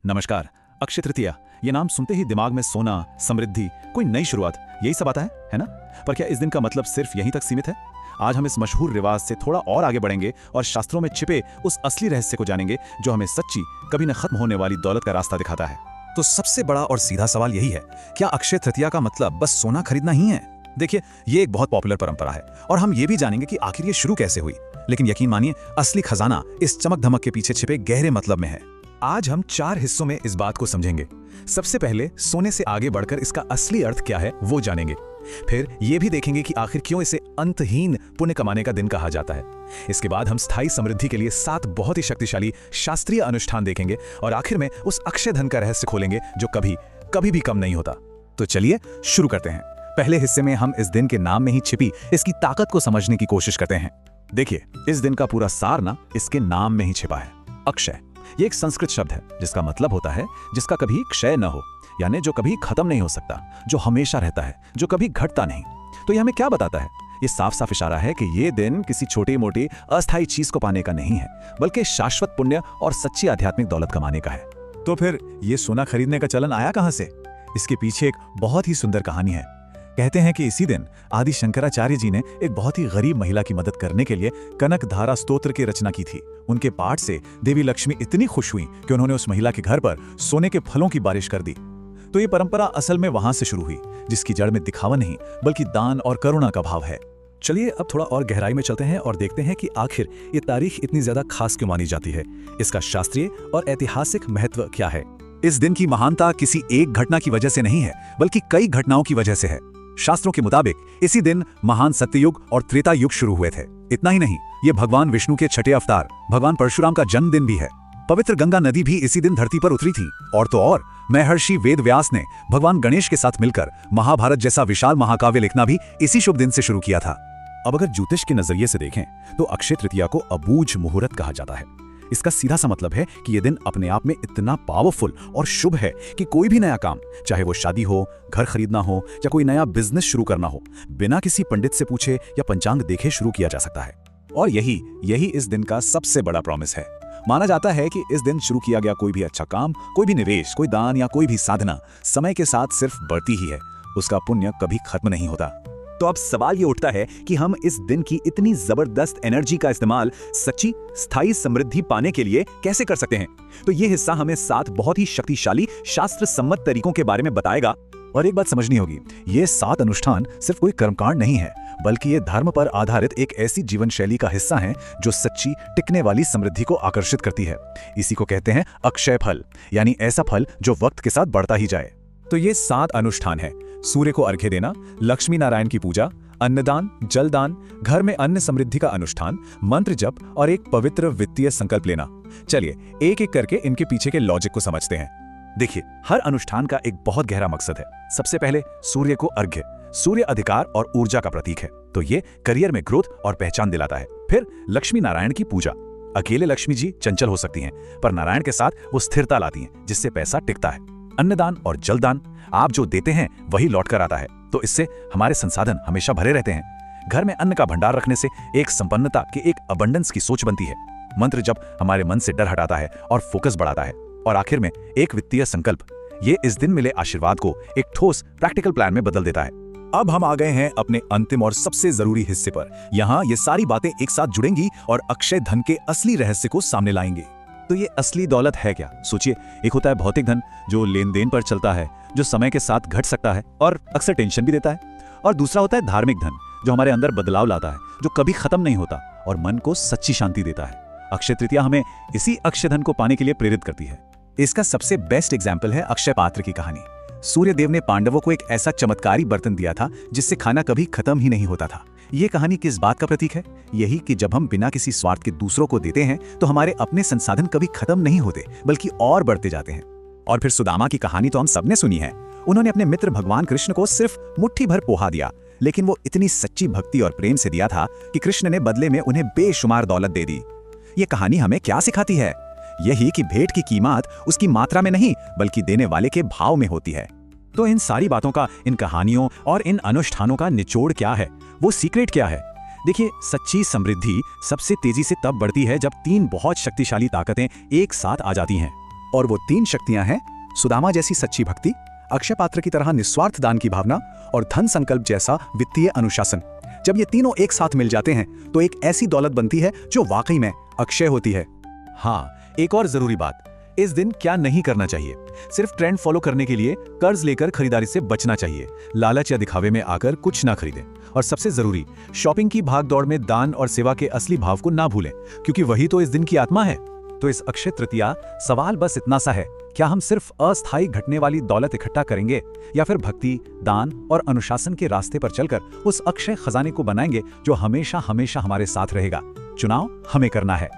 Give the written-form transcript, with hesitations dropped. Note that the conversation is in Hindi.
नमस्कार। अक्षय तृतीया, ये नाम सुनते ही दिमाग में सोना, समृद्धि, कोई नई शुरुआत, यही सब आता है ना? पर क्या इस दिन का मतलब सिर्फ यहीं तक सीमित है? आज हम इस मशहूर रिवाज से थोड़ा और आगे बढ़ेंगे और शास्त्रों में छिपे उस असली रहस्य को जानेंगे जो हमें सच्ची, कभी न खत्म होने वाली दौलत का रास्ता दिखाता है। तो सबसे बड़ा और सीधा सवाल यही है, क्या अक्षय तृतीया का मतलब बस सोना खरीदना ही है? देखिए, ये एक बहुत पॉपुलर परंपरा है और हम ये भी जानेंगे कि आखिर ये शुरू कैसे हुई। लेकिन यकीन मानिए, असली खजाना इस चमक धमक के पीछे छिपे गहरे मतलब में है। आज हम 4 हिस्सों में इस बात को समझेंगे। सबसे पहले सोने से आगे बढ़कर इसका असली अर्थ क्या है वो जानेंगे। फिर ये भी देखेंगे कि आखिर क्यों इसे अंतहीन पुण्य कमाने का दिन कहा जाता है। इसके बाद हम स्थायी समृद्धि के लिए 7 बहुत ही शक्तिशाली शास्त्रीय अनुष्ठान देखेंगे और आखिर में उस अक्षय धन का रहस्य खोलेंगे जो कभी भी कम नहीं होता। तो चलिए शुरू करते हैं। पहले हिस्से में हम इस दिन के नाम में ही छिपी इसकी ताकत को समझने की कोशिश करते हैं। देखिए, इस दिन का पूरा सार ना इसके नाम में ही छिपा है। अक्षय, ये एक संस्कृत शब्द है जिसका मतलब होता है जिसका कभी क्षय न हो, यानी जो कभी खत्म नहीं हो सकता, जो हमेशा रहता है, जो कभी घटता नहीं। तो ये हमें क्या बताता है? ये साफ साफ इशारा है कि ये दिन किसी छोटी मोटी अस्थायी चीज को पाने का नहीं है, बल्कि शाश्वत पुण्य और सच्ची आध्यात्मिक दौलत कमाने का है। तो फिर ये सोना खरीदने का चलन आया कहां से? इसके पीछे एक बहुत ही सुंदर कहानी है। कहते हैं कि इसी दिन आदि शंकराचार्य जी ने एक बहुत ही गरीब महिला की मदद करने के लिए कनक धारा स्तोत्र की रचना की थी। उनके पाठ से देवी लक्ष्मी इतनी खुश हुई कि उन्होंने उस महिला के घर पर सोने के फलों की बारिश कर दी। तो ये परंपरा असल में वहां से शुरू हुई, जिसकी जड़ में दिखावा नहीं बल्कि दान और करुणा का भाव है। चलिए अब थोड़ा और गहराई में चलते हैं और देखते हैं कि आखिर ये तारीख इतनी ज्यादा खास क्यों मानी जाती है। इसका शास्त्रीय और ऐतिहासिक महत्व क्या है? इस दिन की महानता किसी एक घटना की वजह से नहीं है, बल्कि कई घटनाओं की वजह से है। शास्त्रों के मुताबिक इसी दिन महान सत्ययुग और त्रेता युग शुरू हुए थे। इतना ही नहीं, ये भगवान विष्णु के छठे अवतार भगवान परशुराम का जन्मदिन भी है। पवित्र गंगा नदी भी इसी दिन धरती पर उतरी थी। और तो और महर्षि वेद व्यास ने भगवान गणेश के साथ मिलकर महाभारत जैसा विशाल महाकाव्य लिखना भी इसी शुभ दिन से शुरू किया था। अब अगर ज्योतिष के नजरिए से देखें तो अक्षय तृतीया को अबूझ मुहूर्त कहा जाता है। इसका सीधा सा मतलब है कि यह दिन अपने आप में इतना पावरफुल और शुभ है कि कोई भी नया काम, चाहे वो शादी हो, घर खरीदना हो या कोई नया बिजनेस शुरू करना हो, बिना किसी पंडित से पूछे या पंचांग देखे शुरू किया जा सकता है। और यही इस दिन का सबसे बड़ा प्रॉमिस है। माना जाता है कि इस दिन शुरू किया गया कोई भी अच्छा काम, कोई भी निवेश, कोई दान या कोई भी साधना समय के साथ सिर्फ बढ़ती ही है, उसका पुण्य कभी खत्म नहीं होता। तो अब सवाल ये उठता है कि हम इस दिन की इतनी जबरदस्त एनर्जी का इस्तेमाल सच्ची स्थायी समृद्धि पाने के लिए कैसे कर सकते हैं? तो ये हिस्सा हमें 7 बहुत ही शक्तिशाली शास्त्र सम्मत तरीकों के बारे में बताएगा। और एक बात समझनी होगी, ये 7 अनुष्ठान सिर्फ कोई कर्मकांड नहीं है, बल्कि ये धर्म पर आधारित एक ऐसी जीवन शैली का हिस्सा है जो सच्ची टिकने वाली समृद्धि को आकर्षित करती है। इसी को कहते हैं अक्षय फल, यानी ऐसा फल जो वक्त के साथ बढ़ता ही जाए। तो ये 7 अनुष्ठान है: सूर्य को अर्घ्य देना, लक्ष्मी नारायण की पूजा, अन्नदान, जलदान, घर में अन्न समृद्धि का अनुष्ठान, मंत्र जप और एक पवित्र वित्तीय संकल्प लेना। चलिए एक एक करके इनके पीछे के लॉजिक को समझते हैं। देखिए, हर अनुष्ठान का एक बहुत गहरा मकसद है। सबसे पहले सूर्य को अर्घ्य। सूर्य अधिकार और ऊर्जा का प्रतीक है, तो ये करियर में ग्रोथ और पहचान दिलाता है। फिर लक्ष्मी नारायण की पूजा। अकेले लक्ष्मी जी चंचल हो सकती हैं, पर नारायण के साथ वो स्थिरता लाती हैं, जिससे पैसा टिकता है। अन्नदान और जलदान, आप जो देते हैं वही लौट कर आता है, तो इससे हमारे संसाधन हमेशा भरे रहते हैं। घर में अन्न का भंडार रखने से एक संपन्नता की, एक अबंडेंस की सोच बनती है। मंत्र जप हमारे मन से डर हटाता है और फोकस बढ़ाता है। और आखिर में एक वित्तीय संकल्प, ये इस दिन मिले आशीर्वाद को एक ठोस प्रैक्टिकल प्लान में बदल देता है। अब हम आ गए हैं अपने अंतिम और सबसे जरूरी हिस्से पर। यहाँ ये सारी बातें एक साथ जुड़ेंगी और अक्षय धन के असली रहस्य को सामने लाएंगे। तो ये असली दौलत है क्या? सोचिए, एक होता है भौतिक धन जो लेन देन पर चलता है, जो समय के साथ घट सकता है और अक्सर टेंशन भी देता है। और दूसरा होता है धार्मिक धन, जो हमारे अंदर बदलाव लाता है, जो कभी खत्म नहीं होता और मन को सच्ची शांति देता है। अक्षय तृतीया हमें इसी अक्षय धन को पाने के लिए प्रेरित करती है। इसका सबसे बेस्ट एग्जाम्पल है अक्षय पात्र की कहानी। सूर्य देव ने पांडवों को एक ऐसा चमत्कारी बर्तन दिया था जिससे खाना कभी खत्म ही नहीं होता था। ये कहानी किस बात का प्रतीक है? यही कि जब हम बिना किसी स्वार्थ के दूसरों को देते हैं तो हमारे अपने संसाधन कभी खत्म नहीं होते, बल्कि और बढ़ते जाते हैं। और फिर सुदामा की कहानी तो हम सबने सुनी है। उन्होंने अपने मित्र भगवान कृष्ण को सिर्फ मुट्ठी भर पोहा दिया, लेकिन वो इतनी सच्ची भक्ति और प्रेम से दिया था कि कृष्ण ने बदले में उन्हें बेशुमार दौलत दे दी। ये कहानी हमें क्या सिखाती है? यही कि भेंट की कीमत उसकी मात्रा में नहीं, बल्कि देने वाले के भाव में होती है। तो इन सारी बातों का, इन कहानियों और इन अनुष्ठानों का निचोड़ क्या है? वो सीक्रेट क्या है? देखिए, सच्ची समृद्धि सबसे तेजी से तब बढ़ती है जब 3 बहुत शक्तिशाली ताकतें एक साथ आ जाती हैं। और वो 3 शक्तियां हैं सुदामा जैसी सच्ची भक्ति, अक्षय पात्र की तरह निस्वार्थ दान की भावना और धन संकल्प जैसा वित्तीय अनुशासन। जब ये तीनों एक साथ मिल जाते हैं तो एक ऐसी दौलत बनती है जो वाकई में अक्षय होती है। हाँ, एक और जरूरी बात, इस दिन क्या नहीं करना चाहिए। सिर्फ ट्रेंड फॉलो करने के लिए कर्ज लेकर खरीदारी से बचना चाहिए। लालच या दिखावे में आकर कुछ ना खरीदें। और सबसे जरूरी, शॉपिंग की भागदौड़ में दान और सेवा के असली भाव को ना भूलें, क्योंकि वही तो इस दिन की आत्मा है। तो इस अक्षय तृतीया सवाल बस इतना सा है, क्या हम सिर्फ अस्थायी घटने वाली दौलत इकट्ठा करेंगे या फिर भक्ति, दान और अनुशासन के रास्ते पर चलकर उस अक्षय खजाने को बनाएंगे जो हमेशा हमेशा हमारे साथ रहेगा। चुनाव हमें करना है।